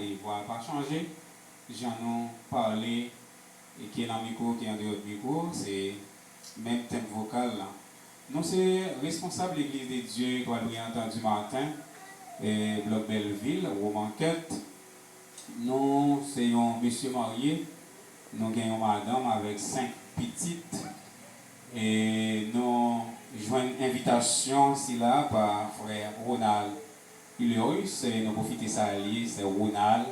et voix pas changé. J'en ai parlé et qui est dans le micro, qui est en dehors du micro, c'est même thème vocal là. Nous, c'est responsable de l'Église de Dieu, qu'on a entendu matin, et Bloc Belleville, Romanquette. Nous, c'est un monsieur marié. Nous gagnons madame avec 5 petites. Et nous jouons une invitation ici là par frère Ronald Ullerus. Et nous profitons de ça, c'est Ronald.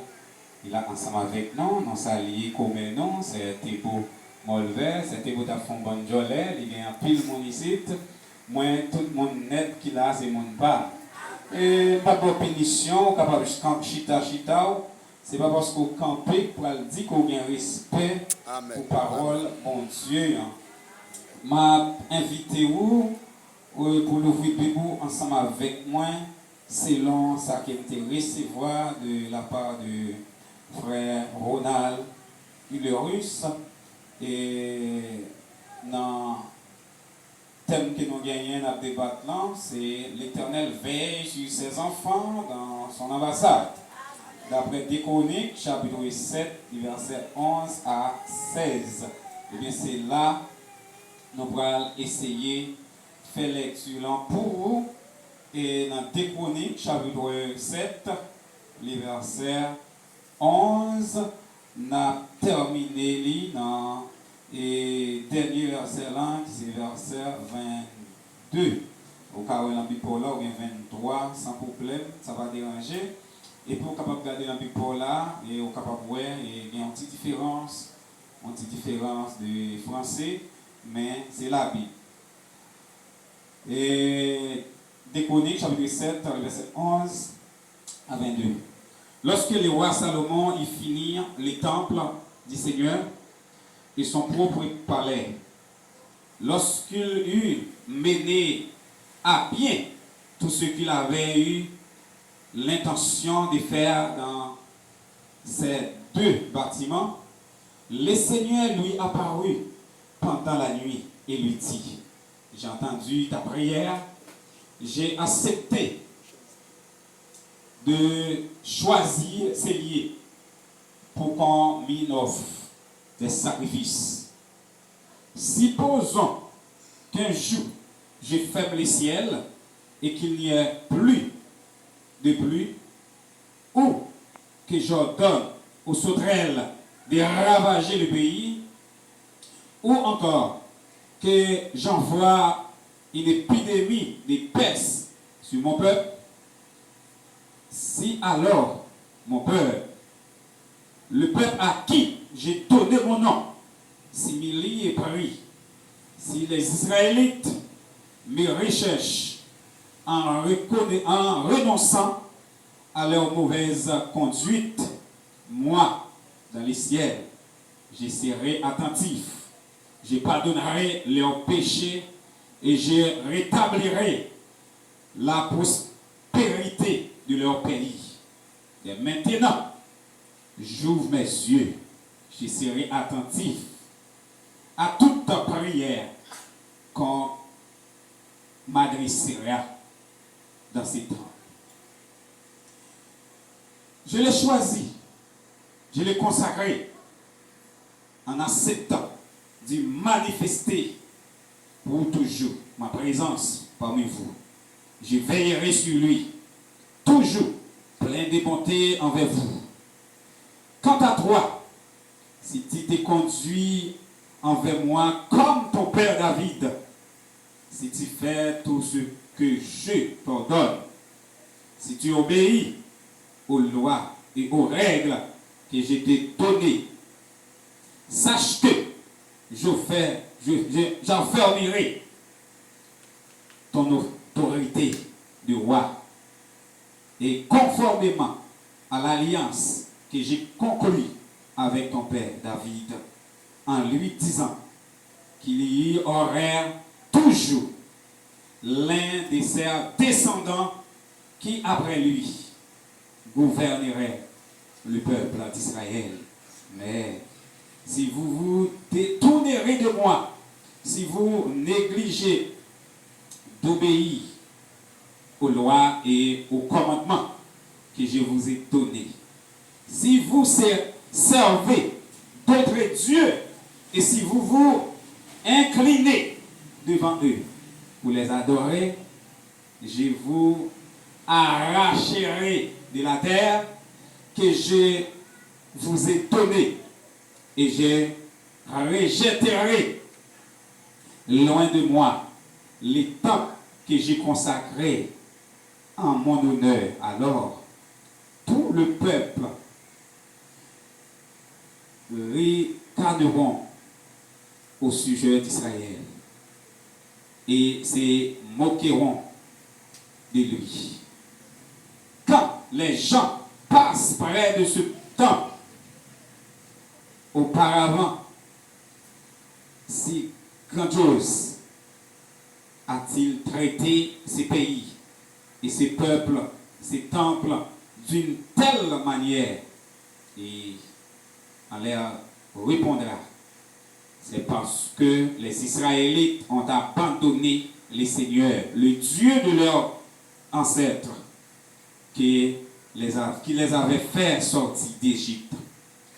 Il est ensemble avec nous. Nous s'allions comme nous. C'est Thibaut Molver. C'est Thibaut Tafon Bonjolet. Il y a un pile mon ici. Moi, tout le monde net qui là, c'est mon pas. Et pas de punition, capable de chita. C'est pas parce qu'on campe pour dire qu'on a un respect aux paroles, mon Dieu. M'a invité vous pour l'ouvrir Bibou ensemble avec moi, selon ça qui était recevoir de la part de frère Ronald Ullerus. Et dans le thème que nous gagnons à débattre là, c'est l'Éternel veille sur ses enfants dans son ambassade. D'après Déchronique, chapitre 7, verset 11 à 16. Et bien c'est là nous allons essayer de faire lecture pour vous. Et dans Déchronique, chapitre 7, les versets 11, nous avons terminé dans le dernier verset là, qui est verset 22. Au cas où il y a un bipolar ou bien 23, sans problème, ça va déranger. Et pour capable regarder dans Bible là, et au capable voir, il y a une petite différence de français, mais c'est la Bible. Et Déchronique, chapitre 7, verset 11 à 22. Lorsque le roi Salomon y finit les temples du Seigneur et son propre palais, lorsqu'il eut mené à bien tout ce qu'il avait eu l'intention de faire dans ces 2 bâtiments, le Seigneur lui apparut pendant la nuit et lui dit: j'ai entendu ta prière, j'ai accepté de choisir ces lieux pour qu'on m'y offre des sacrifices. Supposons qu'un jour je ferme les ciels et qu'il n'y ait plus de pluie, ou que j'ordonne aux sauterelles de ravager le pays, ou encore que j'envoie une épidémie de peste sur mon peuple. Si alors mon peuple, le peuple à qui j'ai donné mon nom, s'humilie et prie, si les Israélites me recherchent en renonçant à leur mauvaise conduite, moi, dans les ciels, je serai attentif, je pardonnerai leurs péchés et je rétablirai la prospérité de leur pays. Et maintenant, j'ouvre mes yeux, je serai attentif à toute prière qu'on m'adressera dans ces temps. Je l'ai choisi, je l'ai consacré en acceptant de manifester pour toujours ma présence parmi vous. Je veillerai sur lui, toujours plein de bonté envers vous. Quant à toi, si tu t'es conduit envers moi comme ton père David, si tu fais tout ce que je t'ordonne, si tu obéis aux lois et aux règles que je t'ai données, sache que j'enfermerai ton autorité de roi. Et conformément à l'alliance que j'ai conclue avec ton père David, en lui disant qu'il y aurait toujours l'un de ses descendants qui, après lui, gouvernerait le peuple d'Israël. Mais si vous vous détournerez de moi, si vous négligez d'obéir aux lois et aux commandements que je vous ai donnés, si vous servez d'autres dieux et si vous vous inclinez devant eux pour les adorer, je vous arracherai de la terre que je vous ai donnée et je rejetterai loin de moi les temps que j'ai consacrés en mon honneur. Alors, tout le peuple ricaneront au sujet d'Israël et se moqueront de lui. Quand les gens passent près de ce temple, auparavant, si grandiose a-t-il traité ces pays et ces peuples, ces temples d'une telle manière, et on leur répondra, c'est parce que les Israélites ont abandonné les seigneurs, le Dieu de leurs ancêtres, qui les avait fait sortir d'Égypte.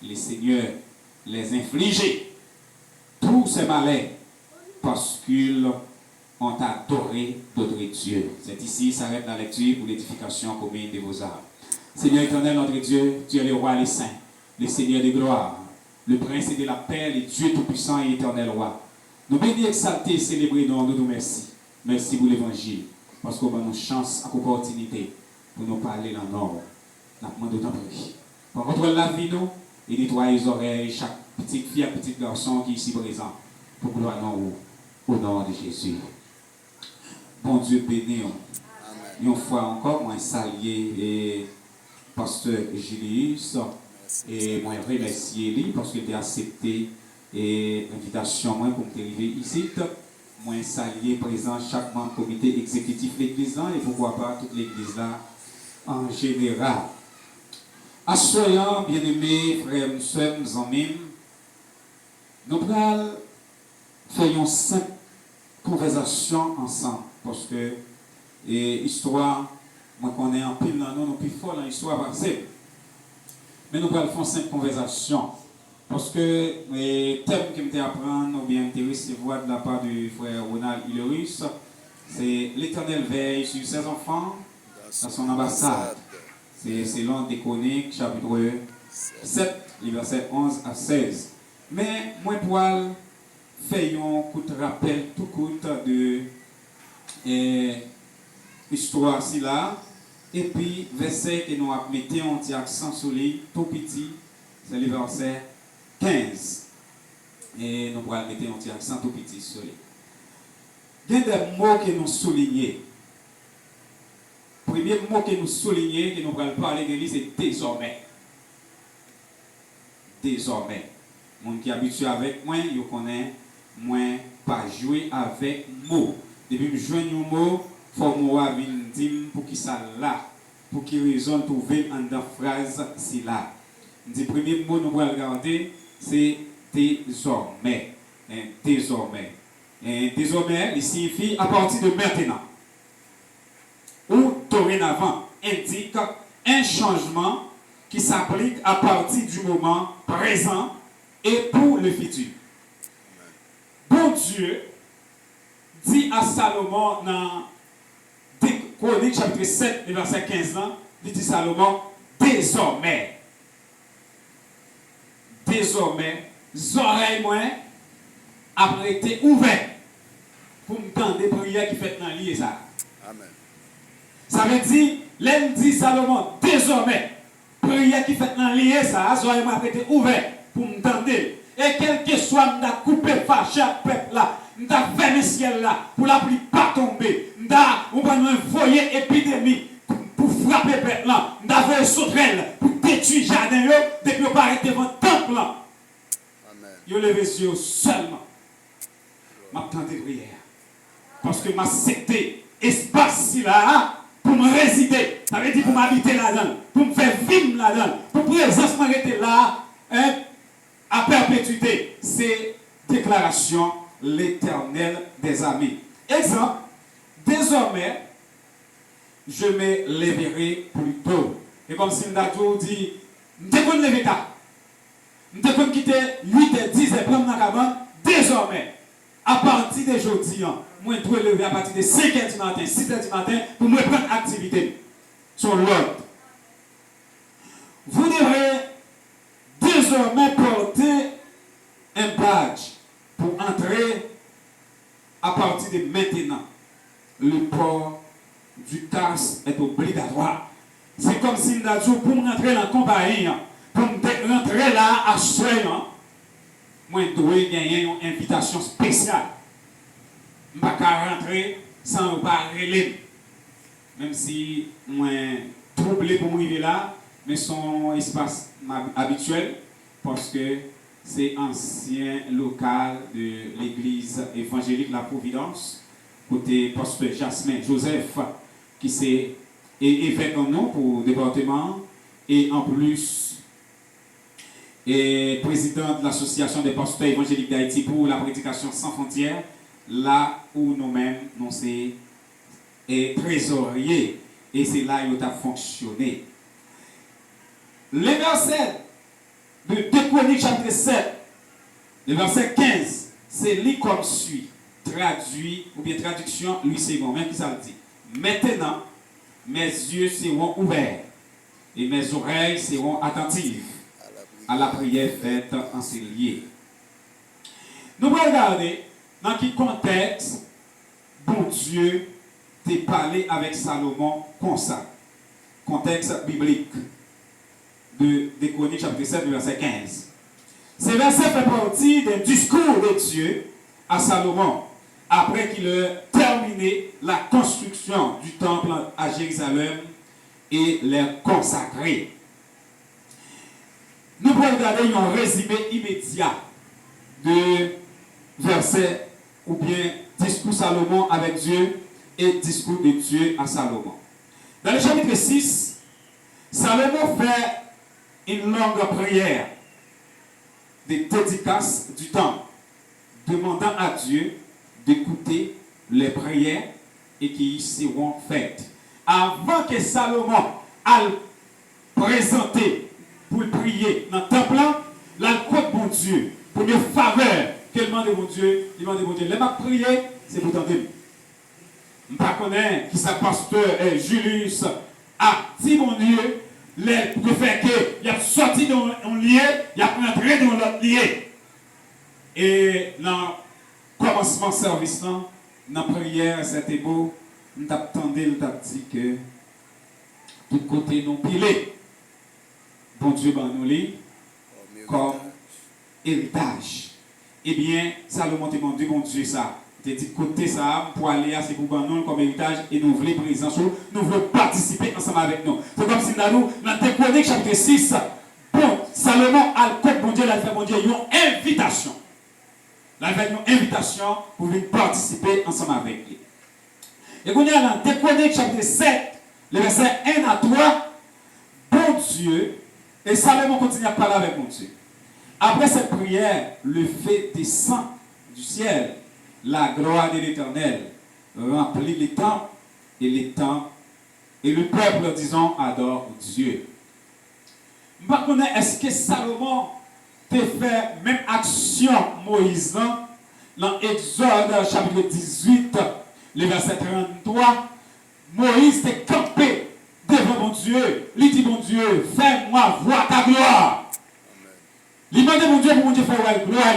Les seigneurs les infligeaient tous ces malheurs parce qu'ils ont adoré d'autres dieux. C'est ici, s'arrête la lecture pour l'édification commune de vos âmes. Seigneur éternel, notre Dieu, tu es le roi, le saint, le Seigneur de gloire, le prince de la paix, le Dieu tout-puissant et éternel roi. Nous bénis, exaltés, célébrer, nous nous merci. Merci pour l'évangile, parce qu'on a une chance, une opportunité pour nous parler dans l'ordre. Nous demandons d'autant plus. Pour contrôler la vie, nous, et nettoyer les oreilles, chaque petite fille et petit garçon qui est ici présent, pour gloire au nom de Jésus. Bon Dieu béni. Une fois encore, moi saluer et pasteur Julius et moi remercier lui parce qu'il a accepté l'invitation pour me arriver ici. Moi saluer présent chaque membre du comité exécutif de l'église et pourquoi pas toute l'église là en général. Assoyant, bien-aimés, frères, sœurs, amis, nous allons faire une simple conversation ensemble parce que l'histoire, moi qu'on est en pile dans nous, nous plus fort dans l'histoire passée. Mais nous allons faire une simple conversation parce que le thème que je vais apprendre ou bien je recevoir de la part du frère Ronald Hillerus, c'est l'Éternel veille sur ses enfants dans son ambassade. C'est selon Déconique, chapitre 7, les versets 11 à 16. Mais moi, pour faire un coup de rappel, tout court de l'histoire ci là, et puis verset que nous mettons un petit accent sur lui, tout petit, c'est le verset 15. Et nous allons mettre un petit accent tout petit sur lui. Il y a des mots que nous soulignons. Le premier mot que nous soulignons, que nous allons parler de lui, c'est désormais. Désormais. Les gens qui sont habitués avec moi, ils connaissent, moi, pas jouer avec mots. Depuis que je joue un mot, il faut que je dire pour qui ça là, pour qui raison trouver en dans phrase si là. Le premier mot que nous allons regarder, c'est désormais. Désormais. Désormais, il signifie à partir de maintenant. Ou dorénavant indique un changement qui s'applique à partir du moment présent et pour le futur. Bon Dieu dit à Salomon dans Chroniques chapitre 7, verset 15, il dit Salomon, désormais, les oreilles moins après été ouvertes pour me tendre des prières qui font dans l'île ça. Amen. Ça veut dire, l'homme dit Salomon, désormais, prière qui fait dans l'île ça, les oreilles moins après été ouvertes pour me tendre. Et quel que soit, m'a coupé fâché à peuple là, m'a fermé le ciel là, pour la pluie pas tomber, m'a envoyé épidémie pour frapper peuple là, m'a envoyé sauterelle pour détruire jardin depuis qu'on pas arrêté devant le temple là. Yo levé les yeux seulement. M'a tenté prière. Parce que m'a cédé espace là pour me résider. Ça veut dire pour m'habiter là-dedans, pour me faire vivre là-dedans, pour présence m'arrêter là, hein, à perpétuité. C'est déclaration l'Éternel des amis. Exemple, désormais, je me lèverai plus tôt. Et comme Sindato dit, Nous devons lever tard. Nous devons quitter 8 et 10 et prendre dans la cabane. Désormais, à partir de aujourd'hui, moi, je dois lever à partir de 5 h du matin, 6 h du matin, pour me prendre activité sur l'ordre. Vous devrez désormais porter un badge pour entrer à partir de maintenant. Le port du casque est obligatoire. C'est comme si nous avons pour rentrer dans la compagnie, pour rentrer là à soin, moi je dois gagner une invitation spéciale. Je ne peux pas rentrer sans pas relayer. Même si moi troublé pour arriver là, mais son espace habituel parce que c'est ancien local de l'église évangélique La Providence, côté pasteur Jasmin Joseph, qui s'est fait un nom pour le département, et en plus, est président de l'association des pasteurs évangéliques d'Haïti pour la prédication sans frontières, là où nous-mêmes, nous sommes trésoriers, et c'est là où nous avons fonctionné. Les versets de 2 Chroniques chapitre 7, le verset 15, c'est lu comme suit, traduit, ou bien traduction, lui c'est bon, même qui ça le dit. Maintenant, mes yeux seront ouverts et mes oreilles seront attentives à la prière faite en ces lieux. Nous allons regarder dans quel contexte bon Dieu t'a parlé avec Salomon comme ça. Contexte biblique de Chroniques chapitre 7, verset 15. Ce verset fait partie d'un discours de Dieu à Salomon après qu'il ait terminé la construction du temple à Jérusalem et l'ait consacré. Nous pouvons regarder un résumé immédiat de verset ou bien discours Salomon avec Dieu et discours de Dieu à Salomon. Dans le chapitre 6, Salomon fait une longue prière de dédicace du temple, demandant à Dieu d'écouter les prières et qui seront faites. Avant que Salomon aille présenter pour prier dans le temple, la côte bon Dieu, pour une faveur qu'elle demande mon Dieu, il demande mon Dieu. Les ma prier, c'est pour tenter. Je ne connais pas qui sa pasteur Julius a dit mon Dieu, le fait qu'il a sorti dans un lieu, il a entré dans l'autre lieu. Et dans le commencement de service, dans la prière, c'était beau. Nous t'attendons, nous t'avons dit que tout côté nous pilé. Bon Dieu, ben nous lit comme héritage. Eh bien, Salomon te demande, bon Dieu, ça. Te dit côté ça, pour aller à ces nous comme héritage et nous voulons présent, nous voulons participer ensemble avec nous. C'est comme si dans le Chroniques chapitre 6, bon, Salomon a le code, bon Dieu, l'a fait, bon Dieu, une invitation. Il a fait une invitation pour venir participer ensemble avec lui. Et quand on est dans le Chroniques chapitre 7, le verset 1 à 3, bon Dieu, et Salomon continue à parler avec mon Dieu. Après cette prière, le feu descend du ciel. La gloire de l'Éternel remplit les temples et le peuple, disons, adore Dieu. Je ne sais pas, est-ce que Salomon a fait même action Moïse dans Exode chapitre 18, le verset 33. Moïse est campé devant mon Dieu. Il dit, mon Dieu, fais-moi voir ta gloire. Il demande mon Dieu pour mon Dieu faire la gloire.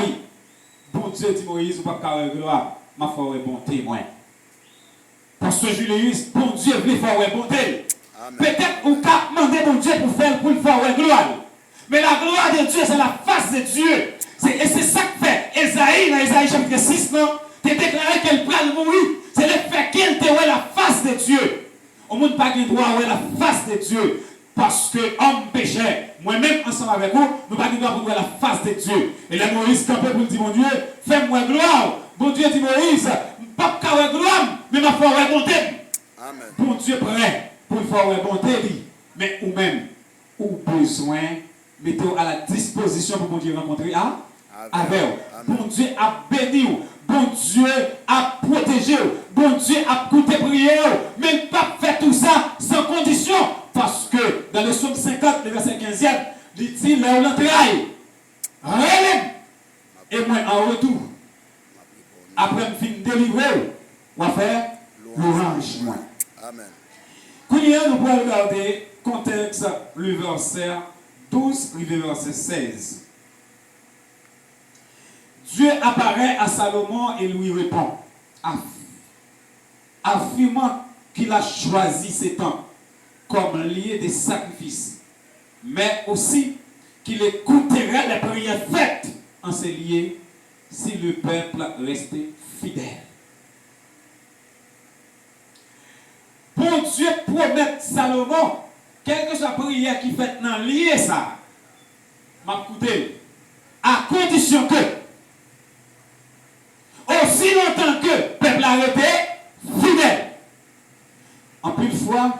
Bon Dieu dit Moïse, ou pas faire gloire, ma foi est bon témoin. Parce que Julius, bon Dieu veut faire la bonté. Peut-être qu'on peut demander mon Dieu pour faire la gloire. Mais la gloire de Dieu, c'est la face de Dieu. Et c'est ça que fait Esaïe, dans Esaïe chapitre 6, non? Tu déclaré qu'elle prend mourir. C'est le fait qu'elle te voit la face de Dieu. Au monde pas de droit voir la face de Dieu. Parce que homme péchait, moi-même ensemble avec vous, nous pas de droit pour voir la face de Dieu. Et là Moïse campé pour dire, mon Dieu, fais-moi gloire. Bon Dieu dit Moïse, pas de gloire, mais ma foi est bonté. Amen. Bon Dieu prêt pour faire la bonté, mais ou même, ou besoin, mettez-vous à la disposition pour bon Dieu rencontrer avec vous. Bon Dieu a béni, bon Dieu a protégé, bon Dieu a écouté prière, mais pas fait tout ça sans condition. Parce que dans le psaume 50, le verset 15e, Il dit, là où l'entraille, relève. Et moi, en retour, après me fin délivrer, on va faire l'orange. Amen. Quand nous pouvons regarder contexte, le verset 12, le verset 16. Dieu apparaît à Salomon et lui répond, affirmant qu'il a choisi ces temps comme lieu des sacrifices, mais aussi qu'il écouterait les prières faites en ces lieux si le peuple restait fidèle. Bon Dieu promet Salomon, quelle que soit la prière qui fait dans le lieu ça, m'a écouté, à condition que, aussi longtemps que le peuple a été fidèle. En plus de fois,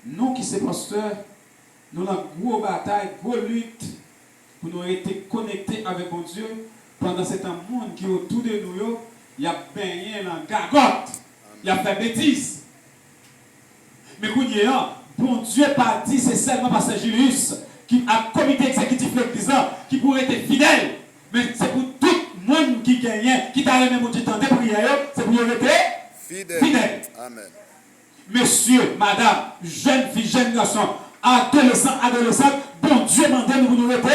nous qui sommes pasteurs, nous avons une grosse bataille, une grosse lutte pour nous être connectés avec mon Dieu pendant cet monde qui est autour de nous, il y a baigné dans la gagotte, il a fait bêtises. Mais quand il y a, bon Dieu pas dit c'est seulement parce que Julius qui a un comité exécutif l'église qui pourrait être fidèle, mais c'est pour tout le monde qui gagne, qui t'a même du temps de prière, c'est pour être fidèle. Amen. Monsieur, madame, jeune fille, jeune garçon, adolescent, bon Dieu m'a dit nous être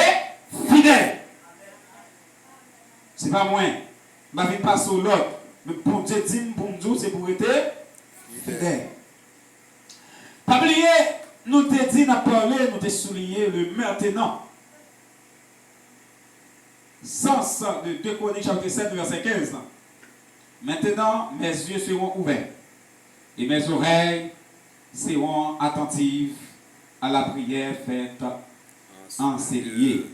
fidèles. C'est pas moi. Je ne vais pas sur l'autre. Mais bon Dieu dit pour nous, c'est pour être fidèle. Pas oublier, nous te dit, nous parlé, nous te souligné le maintenant. Sens de 2 Chroniques chapitre 7 verset 15. Maintenant, mes yeux seront ouverts et mes oreilles seront attentives à la prière faite en ces lieux.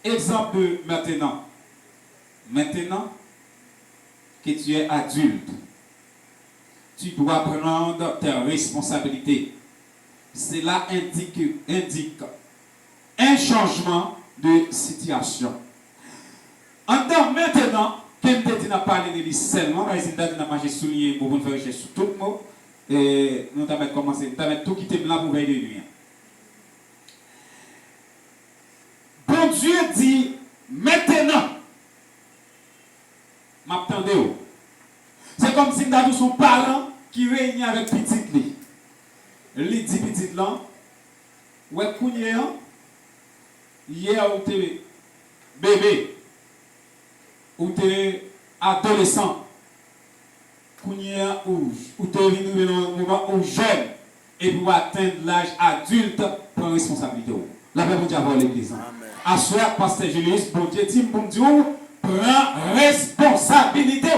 Exemple de maintenant. Maintenant que tu es adulte, tu dois prendre tes responsabilités. Cela indique un changement de situation. En tant maintenant, quelqu'un qui n'a pas parlé de lui seulement, mais il n'a pas souligné pour faire recherche sur tout le monde, et nous avons commencé, nous avons tout quitté là pour veiller de nuit. Bon Dieu dit, maintenant, m'attendez. C'est comme si nous avons son parent qui réunit avec petit lui. Il dit petit là, ouais, hier où tu es bébé, où tu es adolescent, où tu es venu dans un moment où jeune, et pour atteindre l'âge adulte, prends responsabilité. La paix pour Dieu avoir l'église. À soir, pasteur Julius, bon Dieu, dit, bon Dieu, prends responsabilité.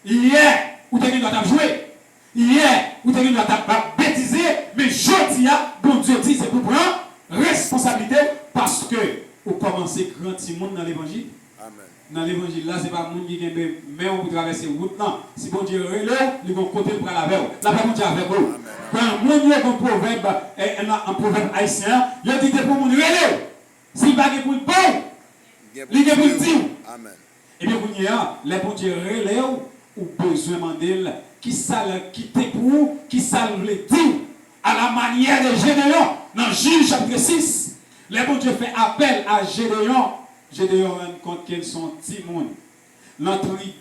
Hier, où tu es venu dans ta jouer. Hier, où tu es venu dans ta bêtiser, mais jeudi, bon Dieu dit, c'est pour prendre responsabilité parce que vous commencez grand petit monde dans l'évangile. Dans l'évangile, là, ce n'est pas le monde qui vient, mais on peut traverser la route. Non, si bon Dieu relève, il va côté pour aller avec vous. La paix Dieu avec vous. Quand mon Dieu est un proverbe haïtien, il dit pour mon relève. S'il va pour le bon, il est pour le dire. Et bien, les bon Dieu relève, ou besoin de demander qui ça quitte pour, qui ça le dit, à la manière de Gédéon. Dans Juge chapitre 6, les bon Dieu fait appel à Gédéon. Gédéon rend compte qu'ils sont timons. Dans toutes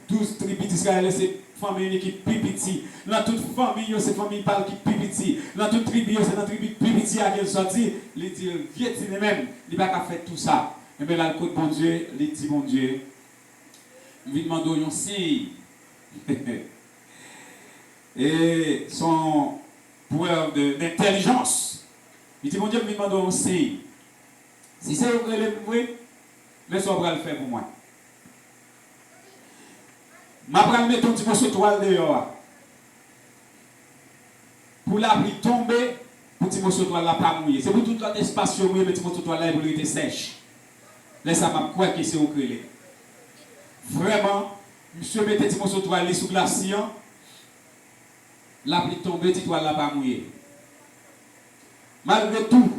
12 tribus d'Israël, c'est famille qui est plus petite. Dans toute famille, c'est famille qui est plus petite. Dans toute tribu, c'est dans la tribu plus petite à qu'elle sortit. Il dit, viens même, il n'a pas fait tout ça. Et bien là, le côté bon Dieu, il dit, bon Dieu, il lui demande un signe. Et son pouvoir d'intelligence. Il dit, mon Dieu, il lui demande un signe. Si c'est vous qui le mais ça va le faire pour moi. Je vais mettre un petit morceau de toile dehors. Pour la pluie tomber, pour petit morceau de toile là pas mouillé. C'est pour tout l'autre espace mouillé, mais petit morceau de toile là pour lui être sèche. Laisse ça m'a quoi que c'est au crélé. Vraiment, monsieur mettez petit morceau de toile sous glacier. La pluie tomber, petit toile là pas mouillé. Malgré tout,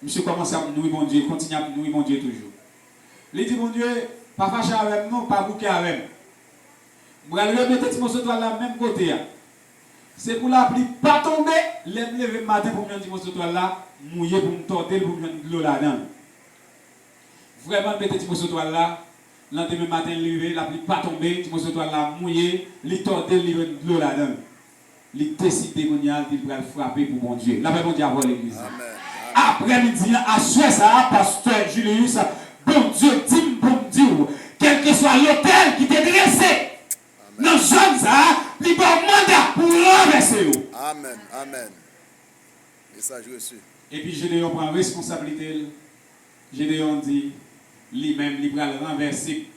monsieur commence à nous mon Dieu, continue à nous mon Dieu toujours. Il dit mon Dieu, pas fâché avec nous, pas bouquet avec nous. Je vais remettre petit morceau de toile là même côté. C'est pour la pluie pas tomber, les lever le matin pour me dire mon toile là, mouiller pour me tordre, pour me mettre de l'eau là-dedans. Vraiment, mettez mon toile là, lendemain matin, lever, la pluie pas tomber, mon toile là, mouiller, les tordre, il de l'eau là-dedans. Il décide qu'il va frapper pour mon Dieu. La paix, mon Dieu, à l'église. Après-midi, à souhait ça, pasteur Julius, bon Dieu, dis bon Dieu, quel que soit l'hôtel qui t'est dressé, dans le zone, ça, il va mandat pour renverser. Amen, amen. Message reçu. Et puis Gédéon prend responsabilité. Gédéon dit, lui-même, il va renverser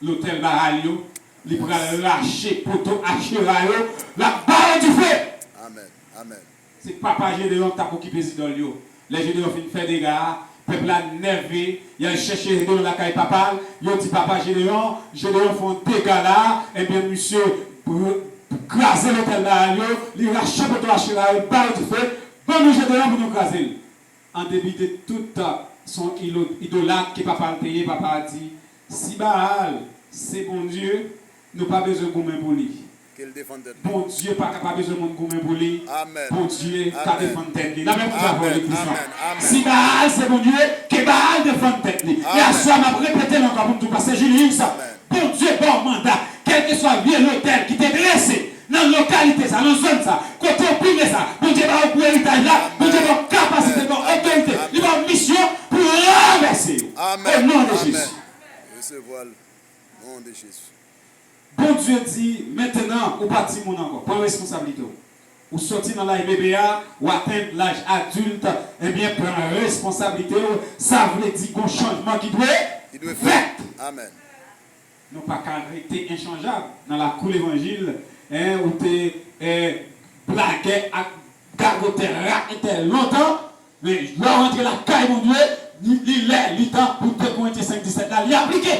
l'hôtel Baralio, il va lâcher poteau Acherayo, la barre du feu. Amen, amen. C'est papa Gédéon qui a occupé ces idolio. Les Gédéons finissent faire des gars, le peuple a nervé, il a cherché Gédéon dans la caille papa, il a dit papa Gédéon font des gars là, et bien monsieur, pour craser l'hôtel là, il rachète poteau Acherayo, barre du feu, bon nous Gédéon pour nous craser. En début de tout son idolâtre que papa a payé, papa a dit, si Baal, c'est bon Dieu, nous pas besoin de gourmet pour lui. Bon Dieu, pas besoin de gourmet pour lui. Amen. Bon Dieu, qu'à défendre tête. La même chose Amen. avec Amen. si Baal, c'est bon Dieu, que Baal défende tête. Et à soi, m'a répété encore pour tout passer Julius. Bon Dieu, bon mandat, quel que soit vieux l'hôtel qui t'est dressé. Dans la localité, ça, dans la zone, ça, côté opinion, ça, bon Dieu va au héritage là, bon Dieu va capacité, bon autorité, il va en mission pour renverser. Au nom de Jésus. Recevoir le nom de Jésus. Bon Dieu dit, maintenant, ou parti mon encore, prends responsabilité. Ou sorti dans la MBA, ou atteindre l'âge adulte, eh bien, prends responsabilité. Ça veut dire qu'on changement qui doit être fait. Amen. Nous pas arrêter inchangeable dans la cour l'évangile. Où tu blagué à gagoter longtemps, mais je dois rentrer la caille, mon Dieu, il est temps pour 2 Corinthiens 5, 17 là, il est appliqué.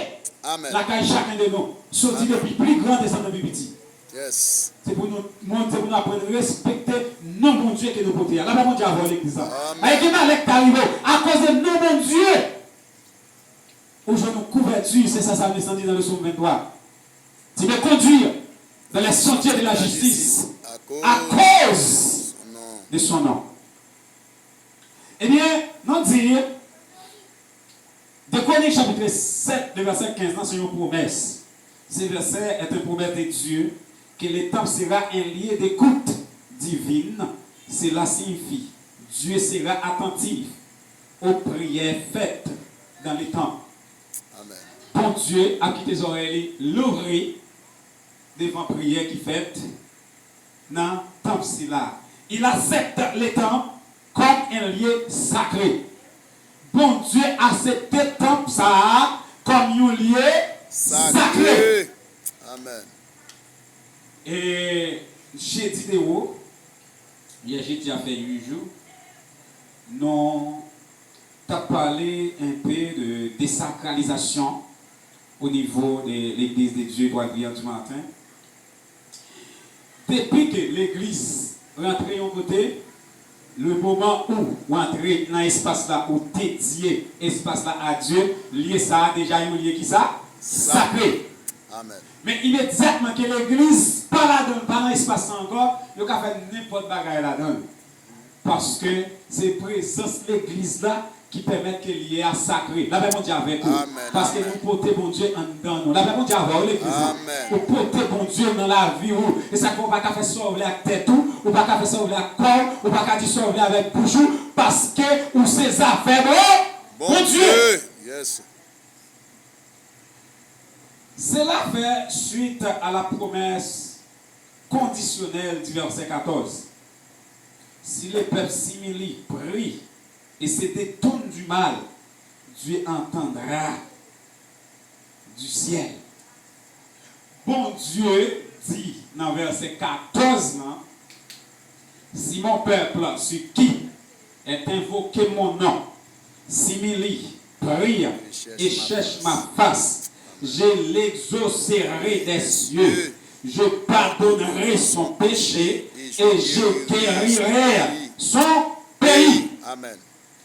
Amen. La caille chacun de nous, sorti depuis plus grand descendre depuis petit. Yes. C'est pour nous montrer, pour nous apprendre à respecter nos bon Dieu que nous portons. Là, mon Dieu, avant l'église. Avec qui malek arrivé à cause de nos bon Dieu. Aujourd'hui, couverture, c'est ça, ça me descend dans le psaume 23. Tu veux conduire dans les sentiers de la justice à cause de son nom. Eh bien, nous disons, de Chroniques chapitre 7, de verset 15, c'est une promesse. Ce verset est une promesse de Dieu que le temple sera un lieu d'écoute divine. Cela signifie Dieu sera attentif aux prières faites dans les temples. Amen. Bon Dieu a quitté les oreilles, l'oreille devant prière qui fait dans le temple. Il accepte les temples comme un lieu sacré. Bon Dieu accepte le temple ça comme un lieu sacré. Amen. Et j'ai dit de haut, hier j'ai déjà fait 8 jours, nous avons parlé un peu de désacralisation au niveau de l'église de Dieu Guadeloupe du matin. Depuis que l'église rentre en côté, le moment où entrer dans l'espace là, où dédier l'espace là à Dieu, lié ça déjà un lieu qui ça? Sacré. Amen. Mais immédiatement que l'église pas là-dedans, pas dans l'espace encore, il a fait n'importe bagaille là-dedans. Parce que c'est présence de l'église là qui permet que lié à sacré. La Bible dit avec nous. Parce que nous portons bon Dieu en dedans nous. La Bible dit avec l'église. Nous portons bon Dieu dans la vie. Et ça qu'on va pas faire sauver avec tête ou pas faire sauver avec corps, ou pas dire sauver avec bouche parce que ou ces affaires bon Dieu. Yes. Cela fait suite à la promesse conditionnelle du verset 14. Si le peuple s'humilie, prie et se détourne du mal, Dieu entendra du ciel. Bon Dieu dit dans verset 14, si mon peuple sur qui est invoqué mon nom, s'humilie, prie et cherche ma face, je l'exaucerai des cieux, je pardonnerai son péché et je guérirai son pays. Amen.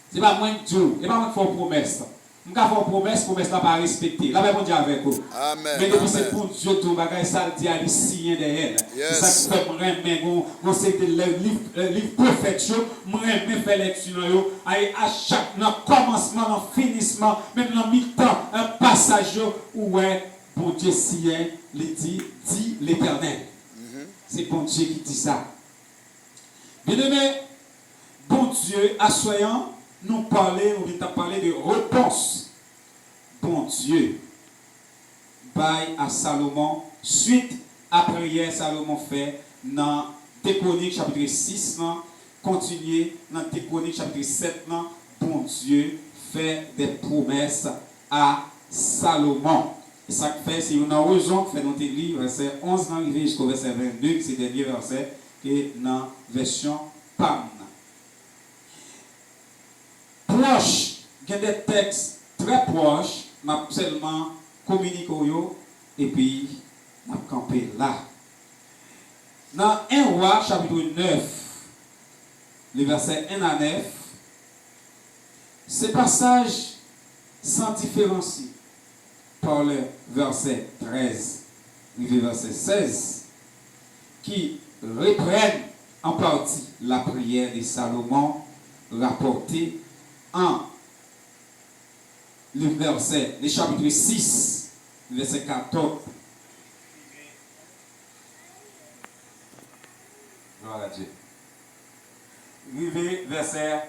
Ce n'est pas moi qui dis, ce n'est pas moi qui fais une promesse. Nous avons promesse n'a pas respectée. La Bible dit avec vous. Amen. Mais depuis c'est pour Dieu, tout bagage, ça dit à signer derrière. C'est ça qui fait moi, c'est que le livre prophète, moi, je fais lecture, à chaque commencement, dans finissement, même dans mi-temps, un passage où bon Dieu signé, il dit l'Éternel. C'est bon Dieu qui dit ça. Bien aimé, bon Dieu, assoyant, nous parler de réponse. Bon Dieu, bail à Salomon, suite à prière Salomon fait dans Chroniques chapitre 6, continuer dans Chroniques chapitre 7, bon Dieu fait des promesses à Salomon. Et ça fait, c'est une raison que fait notre livre, verset 11 arrivé jusqu'au verset 22, c'est le dernier verset qui est dans la version PAM. Proche, il y a des textes très proches, m'a seulement communiqué et puis m'a campé là. Dans 1 roi chapitre 9, les versets 1 à 9, ce passage sans différencier par le verset 13 et le verset 16 qui reprennent en partie la prière de Salomon rapportée en le chapitre 6, verset 14. Gloire à Dieu. Rivé, verset.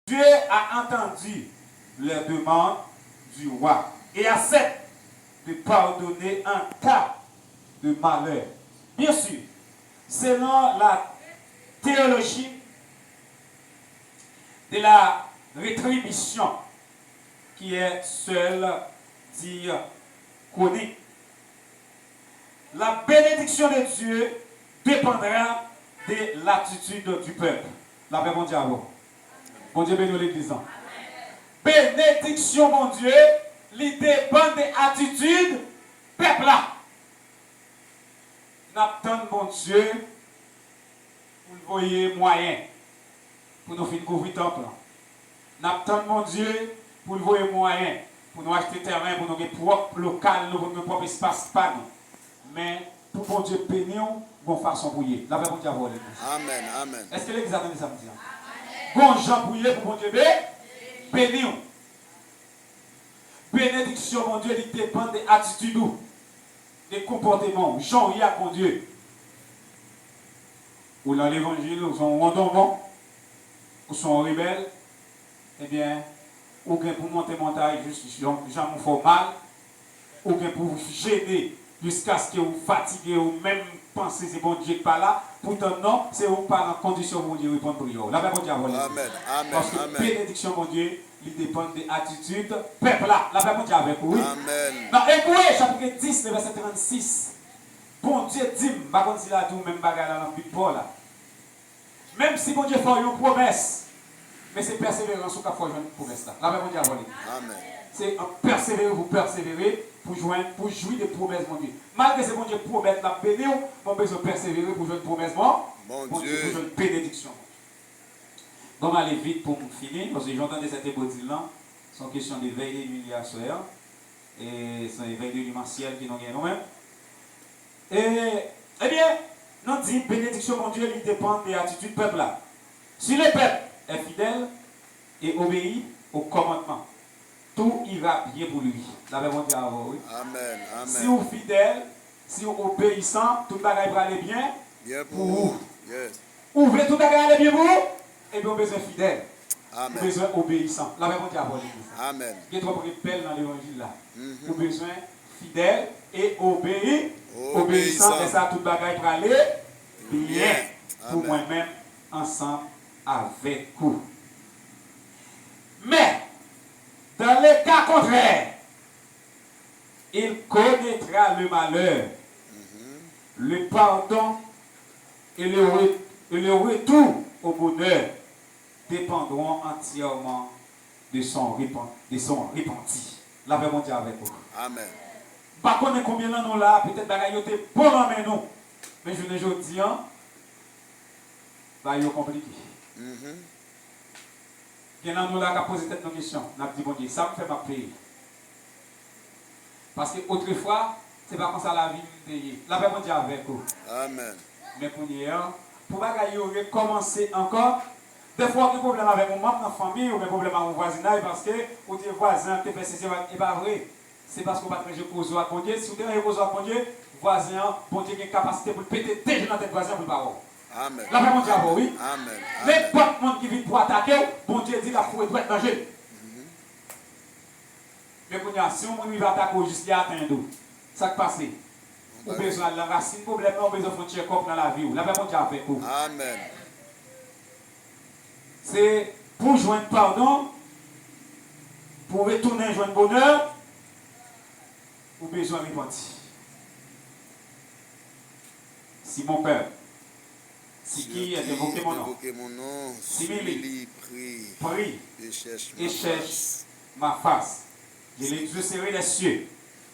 Dieu a entendu les demandes du roi et accepte de pardonner un cas de malheur. Bien sûr, selon la théologie de la rétribution, qui est seule dire chronique. La bénédiction de Dieu dépendra de l'attitude du peuple. La paix, mon Dieu, bon Dieu bénit l'église. Bénédiction, mon Dieu, il dépend de l'attitude peuple là. N'attend, mon Dieu, pour le voyer moyen, pour nous finir couvrir temple. N'attend, mon Dieu, pour le voyer moyen, pour nous acheter terrain, pour nous propre local, pour nous propre espace, pas nous. Mais pour mon Dieu bénir, bon façon bouiller. La paix, mon Dieu, amen, amen. Est-ce que l'église a donné samedi? Bon Jean bouiller pour mon Dieu bénir. Bénédiction, mon Dieu, il dépend des attitudes, des comportements. Jean, il y a mon Dieu. Ou dans l'évangile, ou sont rondement, ou sont rebelles, eh bien, ou bien pour monter montagne, juste Jean vous fait mal, ou bien pour vous gêner jusqu'à ce que vous fatiguez ou même pensez c'est bon Dieu qui pas là. Pourtant, non, c'est vous pas en condition pour Dieu répondre prière. La paix, mon Dieu, amen, amen. Parce que amen. bénédiction, mon Dieu, il dépend des attitudes. Peuple là, la paix, mon Dieu, avec vous. Amen. Dans Hébreu, chapitre 10, verset 36. Bon Dieu dit, par contre, s'il a tout, même bagarre là, dans le but Paul là. Même si bon Dieu fait une promesse, mais c'est persévérance qui a fait une promesse là. La paix, mon Dieu, avec vous. Amen. C'est persévérer, vous persévérer pour jouir des promesses, mon Dieu. Malgré ce bon Dieu promet la bénédiction, mon besoin de persévérer pour jouer une promesse, mon Dieu, pour jouer une bénédiction. Bon, on va aller vite pour finir, parce que j'entendais cette éboutille là, c'est une question de veille et nuit à soir, et c'est une veille de nuit mensuelle qui nous gagne nous-mêmes. Eh bien, nous dit bénédiction, mon Dieu, il dépend des attitudes du peuple là. Si le peuple est fidèle et obéit au commandement, tout ira bien pour lui. La paix, mon Dieu, oui. Amen, amen. Si vous êtes fidèle, si vous obéissant, tout le bagage va aller bien. Bien pour vous. Yes. Vous voulez tout le bagage aller bien pour vous? Eh bien, vous avez besoin fidèle. Amen. Vous avez besoin obéissant. La paix, mon Dieu, oui. Amen. Il y a trois rappels dans l'évangile là. Vous avez besoin fidèle et obéissant. Et ça, tout le bagage va aller bien. Pour moi-même, ensemble avec vous. Mais, dans le cas contraire, il connaîtra le malheur, le pardon et le retour au bonheur dépendront entièrement de son repenti. La paix, mon Dieu, avec vous. Amen. Pas connaît combien de nous là, peut-être que vous êtes bon en nous, mais je ne dis pas, c'est compliqué. Il y en a nous là qui posent cette question. On a dit, bon Dieu, ça me fait ma payer. Parce que autrefois, c'est pas comme ça la vie me paye. La paix, mon Dieu, avec vous. Amen. Mais pour bagaille recommencer encore, des fois, on a des problèmes avec mon membre dans la famille, ou des problèmes avec mon voisinage, parce que, ou tes voisins, tes personnes, c'est pas vrai. C'est parce qu'on va te manger cause à Dieu. Si vous avez cause à Dieu, voisin, bon Dieu, a une capacité pour péter déjà dans tête voisin pour le parole. Amen. La paix, mon Dieu, oui. Amen. N'importe monde qui vient pour attaquer, bon Dieu dit la fourrure doit être danger. Mais si on va attaquer jusqu'à atteindre, ça qui passe. Ou besoin de la racine, problème, on besoin de faire check-up dans la vie. La paix, mon Dieu, avec vous. Amen. C'est pour joindre pardon, pour retourner joindre bonheur, ou besoin de repentir. Si mon père, si qui est évoqué mon nom, si Mili prie et cherche ma face, je l'exaucerai les cieux,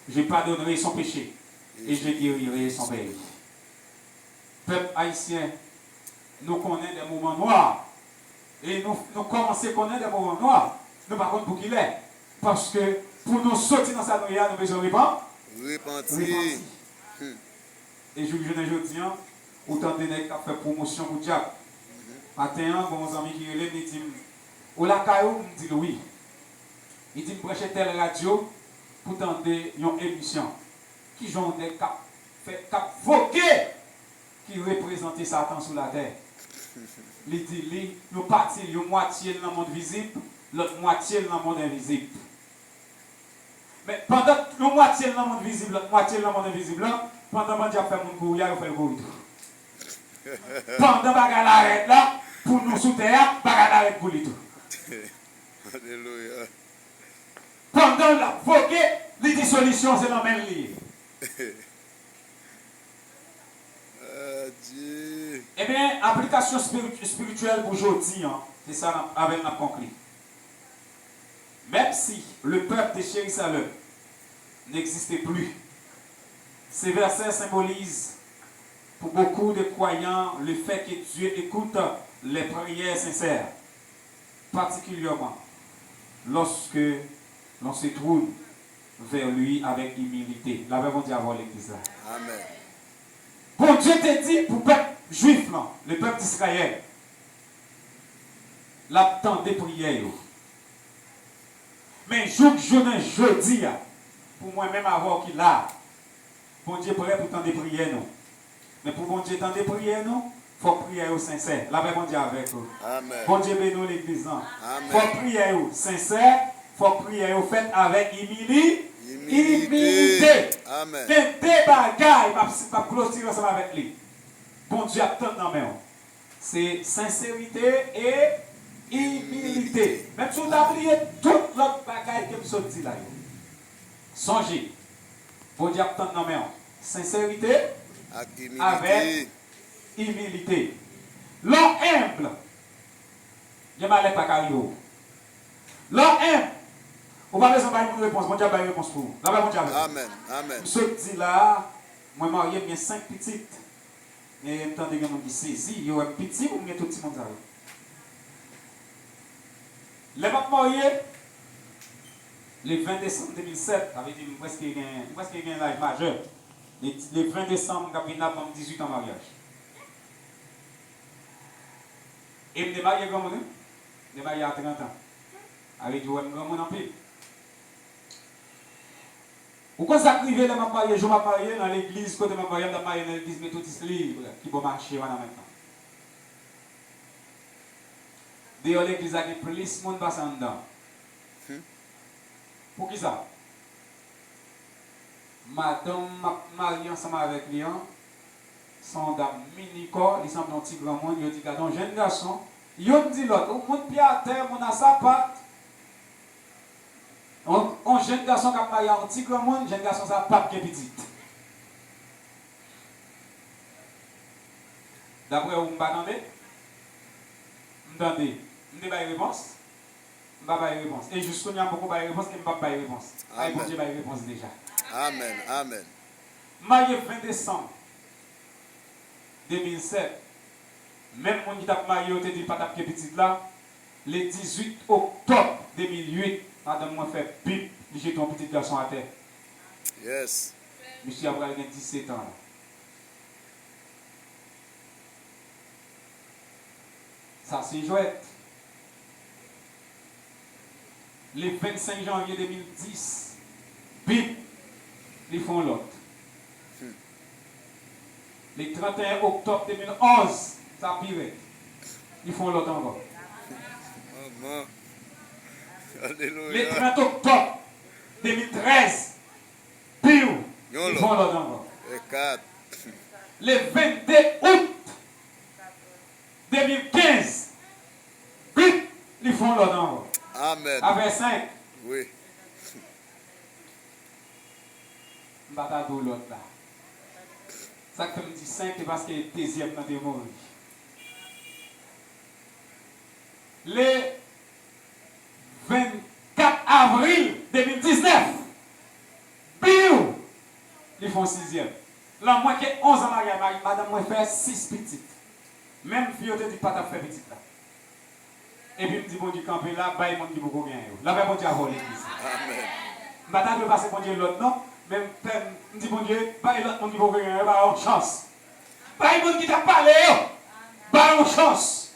je pardonnerai son péché et je guérirai son pays. Peuple haïtien, nous connaissons des moments noirs. Et nous commençons à connaître des moments noirs. Nous par contre pour qu'il est. Parce que pour nous sortir dans sa noyade, nous besoin de repentir. Et je dis, autant de nègres qui ont fait promotion pour Diable. Matin, bon ami qui relève, il dit, au la caillou, il dit oui. Il dit, prêcher telle radio pour tenter une émission. Qui j'en ai cap voqué qui représente Satan sur la terre. Il dit, nous partons, une moitié dans le monde visible, l'autre moitié dans le monde invisible. Mais pendant la moitié dans le monde visible, l'autre moitié dans le monde invisible, pendant que Dieu fait mon courir, il fait le courir. Pendant que bagarre arrête là, pour nous sous terre, bagarre arrête pour lui tout. Alléluia. Pendant la vogue, les dissolutions, c'est dans le même livre. Eh bien, application spirituelle pour aujourd'hui, hein, c'est ça avec la conclu. Même si le peuple de Jérusalem n'existait plus, ces versets symbolisent pour beaucoup de croyants le fait que Dieu écoute les prières sincères, particulièrement lorsque l'on se tourne vers lui avec humilité. La même dit avant l'église. Amen. Bon Dieu te dit pour le peuple juif, le peuple d'Israël, l'attend des prières. Mais je dis, pour moi-même avoir qu'il a, bon Dieu prêt pour tant de prières. Mais pour bon Dieu tant de prières, il faut prier au sincère. La paix, bon Dieu avec vous. Amen. Bon Dieu bénit l'église. Il faut Amen. prier au sincère, il faut prier au fait avec humilité. Amen. Des bagailles, pas clôturer ensemble avec lui. Bon Dieu attend dans main. C'est sincérité et humilité. Même si vous avez oublié toute l'autre bagaille que vous avez dit là. Songez. Bon Dieu attend dans main. Sincérité avec humilité. L'homme humble. Je m'allais pas carré. L'homme humble. On va besoin de une réponse. Bon Dieu a une réponse pour vous. Là-bas, bon Dieu. Amen. Amen. Ce dit là, moi marié, j'ai 5 petites. Et en temps de gens qui saisi, il y a un petit ou bien tout le monde. Les m'a marié le 20 décembre 2007, avec presque un l'âge majeur. Le 20 décembre, j'ai 18 ans de mariage. Et je suis marié comme moi, je suis marié à 30 ans. Avec du grand monde en pile. Pourquoi ça privé de ma mariée, je m'ai marié dans l'église, côté ma mariée, dans l'église méthodiste libre, qui va marcher maintenant. D'ailleurs, l'église a plus de monde passant dedans. Pour qui ça? Madame mariée ensemble avec lui, son dame mini-corps, il semble un petit grand monde, il dit, un jeune garçon, il dit l'autre, au monde pied à terre, on a sa patte. Un jeune garçon qui a marié un petit grand monde, un jeune garçon qui a pas de petit. D'après vous, vous m'entendez? Vous m'entendez? Vous n'avez pas de réponse? Vous n'avez pas de réponse. Et jusqu'à nous, beaucoup de réponse et vous n'avez pas de réponse. Amen. Bon Dieu, pas de réponse déjà. Amen. Amen. Marié 20 décembre 2007, même mon qui t'a marié, on te dit pas ta petit là, Le 18 octobre 2008, madame m'a fait bip, j'ai ton petit garçon à terre. Yes. Monsieur Abraham a 17 ans. Là. Ça, c'est chouette. Le 25 janvier 2010, bip, ils font l'autre. Le 31 octobre 2011, ça pire. Ils font l'autre encore. Maman. Le Alléluia. 30 octobre 2013, pire, Yon ils l'autre. font l'autre encore. Et 4. Le 22 août 2015, bip, ils font l'autre encore. Amen. Avec 5, Oui. je ne vais pas l'autre là. Ça fait me dit 5 parce que le deuxième dans des morts. Le 24 avril 2019, biou, ils font 6e. Là, moi qui ai 11 ans mariage, madame, moi fait 6 petites. Même fille, te dit pas ta faire petite là. Et puis, me dit, bon Dieu, camper là, bah, il m'a dit beaucoup bien. Là, bon Dieu, a volé l'église. Amen. Maintenant, je vais passer bon Dieu l'autre, non? Même, me dit, bon Dieu, bah, l'autre, mon dit beaucoup bien, bah, on chance. Bah, il m'a dit, qui t'a parlé, bah, on chance.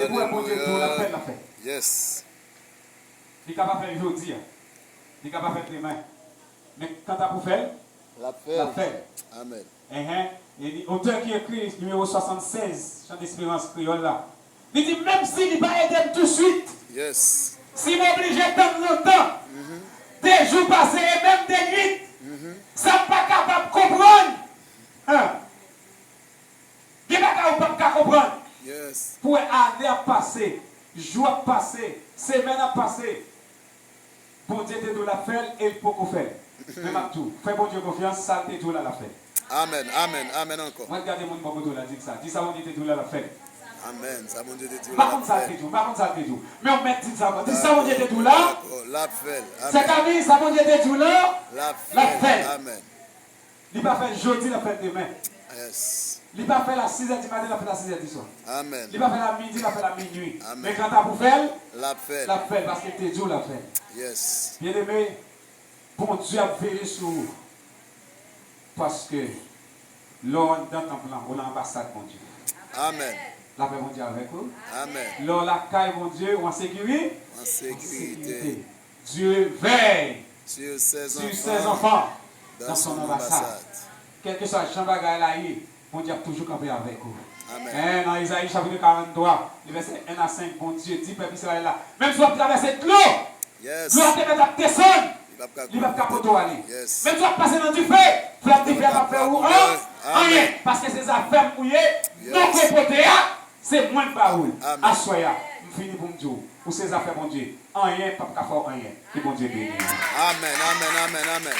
Et pour bon Dieu, tout la fait, la fait. Yes. Il est capable de faire aujourd'hui. Il est capable de faire demain. Mais quand tu as pour faire, La la paix. fait. Amen. Et l'auteur qui écrit numéro 76, Chant d'espérance créole là, il dit même s'il n'est pas aidé tout de suite, Yes. s'il est obligé d'attendre longtemps, des jours passés et même des nuits, ça n'est pas capable de comprendre. Hein? Il n'est pas capable de comprendre. Yes. Pour année à passer, jour à passer, semaine à passer, bon Dieu te doit la faire et il peut qu'on faire. Même à tout. Fais bon Dieu confiance, ça te doit la faire. Amen. Amen. Amen encore. Moi, regardez mon bon là, dit ça. Dis ça, bon Dieu te doit la faire. Amen. Ça, mon Dieu, te dit Pas la comme ça, paix. te doit, pas comme ça, te doit. Mais on met dit ça, dis ça, bon Dieu te doit là. D'accord. La paix. C'est Amen. Camille, ça, bon Dieu te doit là. La La paix. paix. Amen. Il va faire jeudi, la fête demain. Yes. Il va faire la 6h du matin, la fête la 6h du soir. Amen. Il va faire la midi, la fête la minuit. Amen. Mais quand tu as pour faire, La paix. la fête, parce que tu es Dieu la fête. Yes. Bien aimé, bon Dieu a veillé sur vous. Parce que l'on dans ton plan, on a l'ambassade, mon Dieu. Amen. La paix, mon Dieu, avec vous. Amen. L'on la caille, mon Dieu, ou en sécurité. En sécurité. Dieu veille Sur ses sur ses enfants. enfants Dans dans son son ambassade. ambassade. Quel que soit le champ bagaille là, mon Dieu a toujours campé avec vous. Amen. Dans Isaïe chapitre 43, le verset 1 à 5, bon Dieu dit, peuple Israël là, même si vous traversez de l'eau, Yes. l'eau a te mettre à descendre. Il va pas capoter aller. Yes. Même si vous passez dans du feu, flamme du feu va faire ou rien. Parce que ces affaires mouillées, non capoter, c'est moins de parole. Amen. Assoya, je finis pour me dire, pour ces affaires, mon Dieu, rien, pas faire rien. Que bon Dieu bénisse. Amen. Amen. Amen. Amen.